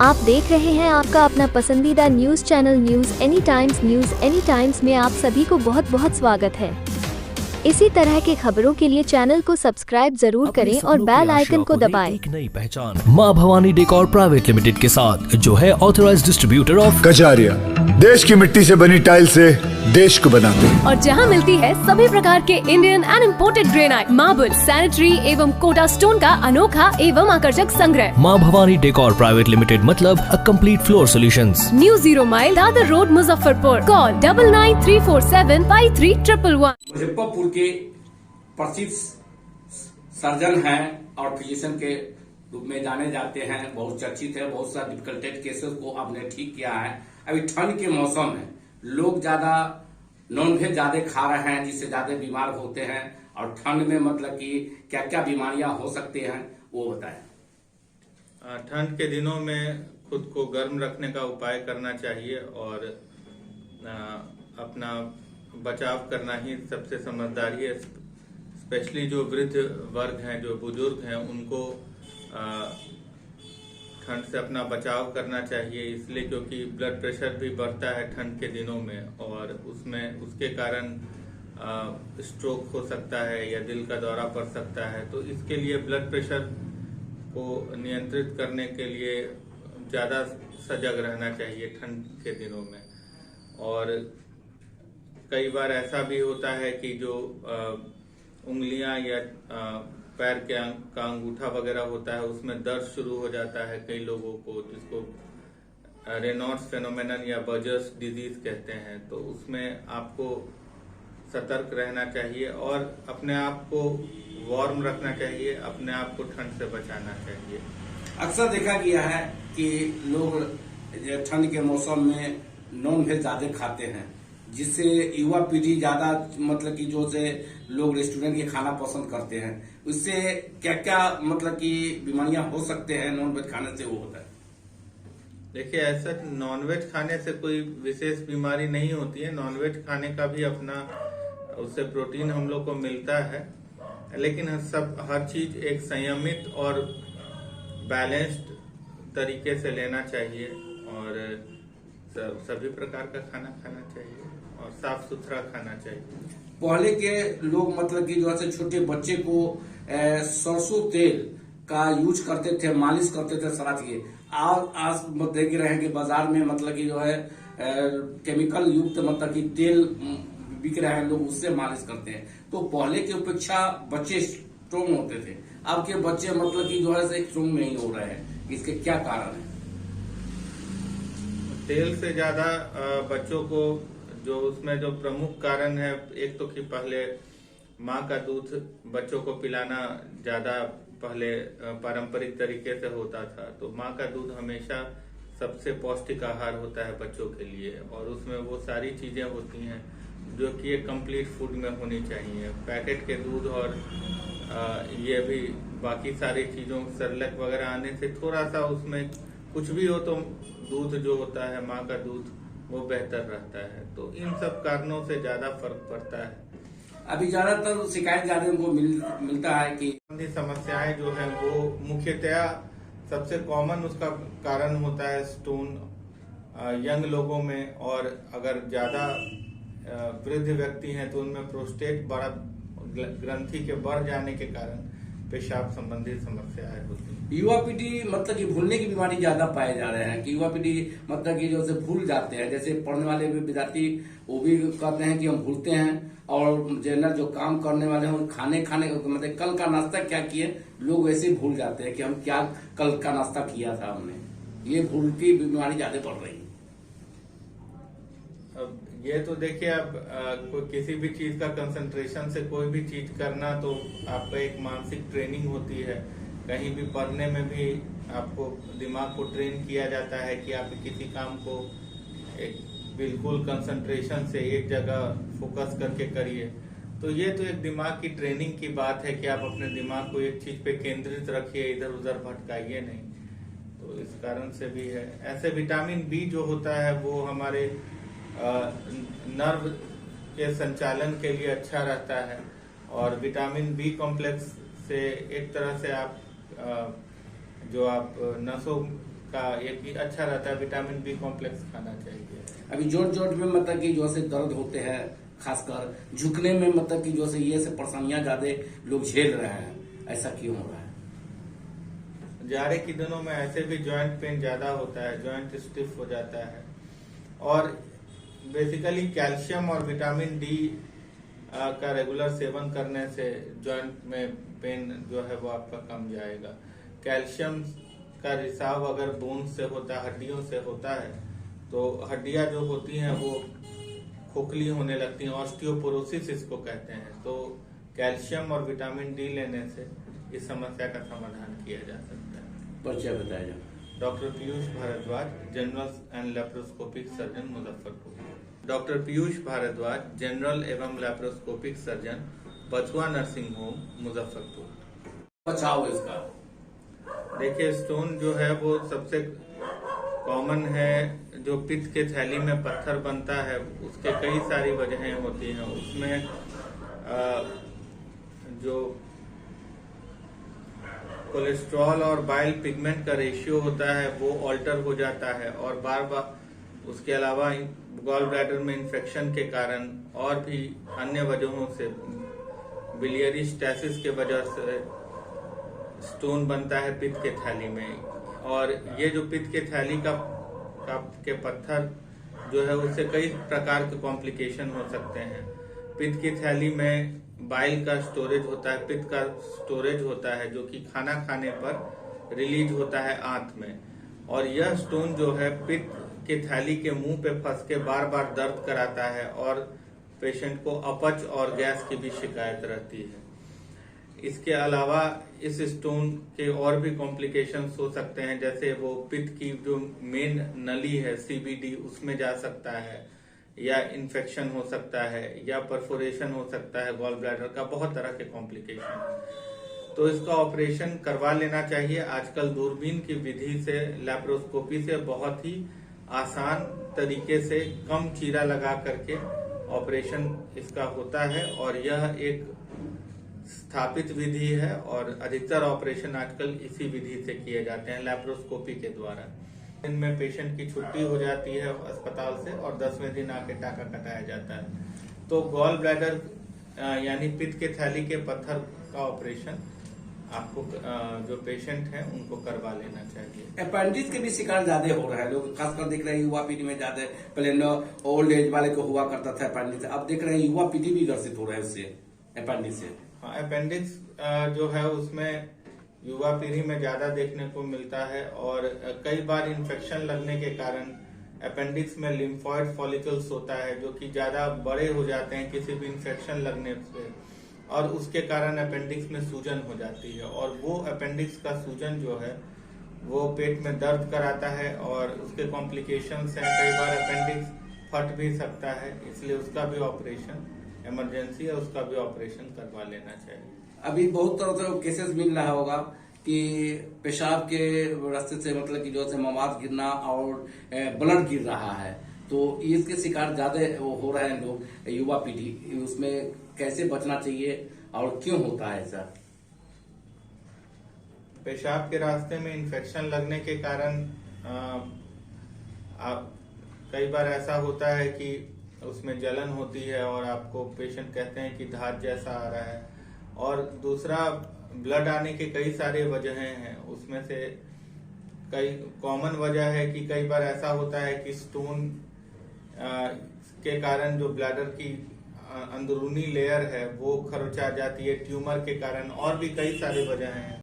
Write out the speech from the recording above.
आप देख रहे हैं आपका अपना पसंदीदा news channel news any times में आप सभी को बहुत बहुत स्वागत है। इसी तरह के खबरों के लिए चैनल को सब्सक्राइब जरूर करें और बेल आइकन को दबाएं। एक नई पहचान मां भवानी डेकोर प्राइवेट लिमिटेड के साथ, जो है ऑथराइज्ड डिस्ट्रीब्यूटर ऑफ कजारिया। देश की मिट्टी से बनी टाइल से देश को बनाते हैं। और जहां मिलती है सभी प्रकार के Indian and imported granite, marble, sanitary एवं कोटा स्टोन का अनोखा एवं आकर्षक संग्रह। मां भवानी डेकोर प्राइवेट लिमिटेड मतलब a complete floor solutions. New 0 mile Dadar road, Muzaffarpur. Call 9934753111। Muzaffarpur के प्रसिद्ध सर्जन हैं और फिजिशियन के रूप में जाने जाते हैं, बहुत चर्चित है। बहुत सारे डिफिकल्टेड केसेस को आपने ठीक किया है। अभी ठंड के मौसम में लोग ज्यादा नॉनवेज ज्यादा खा रहे हैं, जिससे ज्यादा बीमार होते हैं। और ठंड में मतलब कि क्या क्या बीमारियां हो सकती हैं वो बताएं। ठंड के दिनों में खुद को गर्म रखने का उपाय करना चाहिए और अपना बचाव करना ही सबसे समझदारी है। स्पेशली जो वृद्ध वर्ग हैं, जो बुजुर्ग हैं, उनको ठंड से अपना बचाव करना चाहिए, इसलिए क्योंकि ब्लड प्रेशर भी बढ़ता है ठंड के दिनों में और उसके कारण स्ट्रोक हो सकता है या दिल का दौरा पड़ सकता है। तो इसके लिए ब्लड प्रेशर को नियंत्रित करने के लिए ज़्यादा सजग रहना चाहिए ठंड के दिनों में। और कई बार ऐसा भी होता है कि जो उंगलियां या पैर का अंगूठा वगैरह होता है, उसमें दर्द शुरू हो जाता है कई लोगों को, जिसको रेनॉल्ड्स फेनोमेनन या बर्जर्स डिजीज कहते हैं। तो उसमें आपको सतर्क रहना चाहिए और अपने आप को वार्म रखना चाहिए, अपने आप को ठंड से बचाना चाहिए। अक्सर देखा गया है कि लोग ठंड के मौसम में नॉन वेज ज्यादा खाते हैं, जिससे युवा पीढ़ी ज्यादा मतलब कि जो से लोग रेस्टोरेंट के खाना पसंद करते हैं। उससे क्या क्या मतलब कि बीमारियां हो सकते हैं नॉन वेज खाने से, वो होता है। देखिए, ऐसा नॉनवेज खाने से कोई विशेष बीमारी नहीं होती है। नॉनवेज खाने का भी अपना, उससे प्रोटीन हम लोग को मिलता है, लेकिन हर चीज एक संयमित और बैलेंस्ड तरीके से लेना चाहिए और सभी प्रकार का खाना खाना चाहिए और साफ सुथरा खाना चाहिए। पहले के लोग मतलब कि जो है छोटे बच्चे को सरसों तेल का यूज करते थे, मालिश करते थे सराठ के। आज देख रहे हैं कि बाजार में मतलब कि जो है केमिकल युक्त मतलब कि तेल बिक रहे हैं, लोग उससे मालिश करते हैं। तो पहले की अपेक्षा बच्चे स्ट्रोंग होते थे, अब के बच्चे मतलब कि जो है स्ट्रोंग नहीं हो रहे हैं। इसके क्या कारण है? तेल से ज्यादा बच्चों को जो उसमें जो प्रमुख कारण है, एक तो कि पहले माँ का दूध बच्चों को पिलाना ज्यादा पहले पारंपरिक तरीके से होता था। तो माँ का दूध हमेशा सबसे पौष्टिक आहार होता है बच्चों के लिए और उसमें वो सारी चीजें होती हैं जो कि एक कंप्लीट फूड में होनी चाहिए। पैकेट के दूध और ये भी बाकी सारी चीजों, सेरेलैक वगैरह आने से थोड़ा सा उसमें कुछ भी हो तो दूध जो होता है, माँ का दूध, वो बेहतर रहता है। तो इन सब कारणों से ज्यादा फर्क पड़ता है। अभी ज्यादातर शिकायत ज्यादा उनको मिलता है कि समस्याएं जो है वो मुख्यतया सबसे कॉमन उसका कारण होता है स्टोन यंग लोगों में, और अगर ज्यादा वृद्ध व्यक्ति हैं तो उनमें प्रोस्टेट बड़ा ग्रंथि के बढ़ जाने के कारण पेशाब संबंधी समस्याएं होती हैं। युवा पीढ़ी मतलब कि भूलने की बीमारी ज्यादा पाए जा रहे हैं कि युवा पीढ़ी मतलब कि जो से भूल जाते हैं। जैसे पढ़ने वाले भी विद्यार्थी वो भी कहते हैं कि हम भूलते हैं, और जनरल जो काम करने वाले हैं खाने मतलब कल का नाश्ता क्या किए, लोग वैसे ही भूल जाते हैं कि हम क्या कल का नाश्ता किया था हमने। ये भूल की बीमारी ज्यादा बढ़ रही है। अब ये तो देखिए, अब किसी भी चीज का कंसंट्रेशन से कोई भी चीज करना तो आपका एक मानसिक ट्रेनिंग होती है। कहीं भी पढ़ने में भी आपको दिमाग को ट्रेन किया जाता है कि आप किसी काम को एक बिल्कुल कंसंट्रेशन से एक जगह फोकस करके करिए। तो ये तो एक दिमाग की ट्रेनिंग की बात है कि आप अपने दिमाग को एक चीज पे केंद्रित रखिए, इधर उधर भटकाइए नहीं। तो इस कारण से भी है। ऐसे विटामिन बी जो होता है वो हमारे नर्व के संचालन के लिए अच्छा रहता है, और विटामिन बी कॉम्प्लेक्स से एक तरह से आप जो आप नसों का ये भी अच्छा रहता है। विटामिन बी कॉम्प्लेक्स खाना चाहिए। अभी जोड़ जोड़ में मतलब कि जो से दर्द होते हैं, खासकर झुकने में मतलब कि जो से ये से परेशानियां ज्यादा लोग झेल रहे हैं, ऐसा क्यों हो रहा है? जाड़े के दिनों में ऐसे भी जॉइंट पेन ज्यादा होता है, जॉइंट स्टिफ हो जाता है और बेसिकली कैल्शियम और विटामिन डी का रेगुलर सेवन करने से जॉइंट में पेन जो है वो आपका कम जाएगा। कैल्शियम का रिसाव अगर बोन से होता है, हड्डियों से होता है, तो हड्डियां जो होती हैं वो खोखली होने लगती हैं, ऑस्टियोपोरोसिस इसको कहते हैं। तो कैल्शियम और विटामिन डी लेने से इस समस्या का समाधान किया जा सकता है। परिचय बताया जाए। Doctor Piyush Bhardwaj, general and laparoscopic surgeon, Muzaffarpur. Doctor Piyush Bhardwaj, general एवं laparoscopic surgeon, Bachhua nursing home, Muzaffarpur. बचाव इसका देखिए, स्टोन जो है वो सबसे कॉमन है। जो पित्त के थैली में पत्थर बनता है उसके कई सारी वजहें होती हैं। उसमें जो कोलेस्ट्रॉल और बाइल पिगमेंट का रेशियो होता है वो ऑल्टर हो जाता है और बार बार उसके अलावा गॉल ब्लैडर में इन्फेक्शन के कारण और भी अन्य वजहों से बिलियरी स्टैसिस के वजह से स्टोन बनता है पित्त के थैली में। और ये जो पित्त के थैली के पत्थर जो है उससे कई प्रकार के कॉम्प्लिकेशन हो सकते हैं। पित्त की थैली में बाइल का स्टोरेज होता है, पित्त का स्टोरेज होता है जो कि खाना खाने पर रिलीज होता है आंत में। और यह स्टोन जो है पित्त के थैली के मुंह पे फंस के बार बार दर्द कराता है और पेशेंट को अपच और गैस की भी शिकायत रहती है। इसके अलावा इस स्टोन के और भी कॉम्प्लिकेशंस हो सकते हैं, जैसे वो पित्त की जो मेन नली है सीबीडी उसमें जा सकता है, या इन्फेक्शन हो सकता है, या परफोरेशन हो सकता है गॉल ब्लैडर का। बहुत तरह के कॉम्प्लिकेशन। तो इसका ऑपरेशन करवा लेना चाहिए। आजकल दूरबीन की विधि से, लैप्रोस्कोपी से बहुत ही आसान तरीके से कम चीरा लगा करके ऑपरेशन इसका होता है और यह एक स्थापित विधि है और अधिकतर ऑपरेशन आजकल इसी विधि से किए जाते हैं, लैप्रोस्कोपी के द्वारा। दिन में पेशेंट की छुट्टी हो जाती है अस्पताल से और 10वें दिन आके टाका कटाया जाता है। तो गॉल ब्लैडर यानी पित्त के थैली के पत्थर का ऑपरेशन आपको जो पेशेंट हैं उनको करवा लेना चाहिए। अपेंडिक्स के भी शिकार ज्यादा हो रहा है लोग, खासकर देख रहे हैं युवा पीढ़ी में ज्यादा। पहले ओल्ड एज वाले को हुआ करता था अपेंडिक्स, अब देख रहे हैं युवा पीढ़ी भी ग्रसित हो रहा है उससे, अपेंडिक्स से। हाँ, अपेंडिक्स जो है उसमें युवा पीढ़ी में ज्यादा देखने को मिलता है और कई बार इन्फेक्शन लगने के कारण अपेंडिक्स में लिम्फॉइड फॉलिकल्स होता है जो कि ज्यादा बड़े हो जाते हैं किसी भी इन्फेक्शन लगने से, और उसके कारण अपेंडिक्स में सूजन हो जाती है। और वो अपेंडिक्स का सूजन जो है वो पेट में दर्द कराता है और उसके कॉम्प्लिकेशंस हैं। कई बार अपेंडिक्स फट भी सकता है, इसलिए उसका भी ऑपरेशन इमरजेंसी है, उसका भी ऑपरेशन करवा लेना चाहिए। अभी बहुत तरह से केसेस मिल रहा होगा कि पेशाब के रास्ते से मतलब कि जो है मवाद गिरना और ब्लड गिर रहा है, तो इसके शिकार ज्यादा हो रहे हैं लोग, युवा पीढ़ी। उसमें कैसे बचना चाहिए और क्यों होता है ऐसा? पेशाब के रास्ते में इन्फेक्शन लगने के कारण कई बार ऐसा होता है कि उसमें जलन होती है और आपको पेशेंट कहते हैं कि धात जैसा आ रहा है। और दूसरा, ब्लड आने के कई सारे वजहें हैं, उसमें से कई कॉमन वजह है कि कई बार ऐसा होता है कि स्टोन के कारण जो ब्लैडर की अंदरूनी लेयर है वो खरोंचा जाती है, ट्यूमर के कारण, और भी कई सारी वजहें हैं।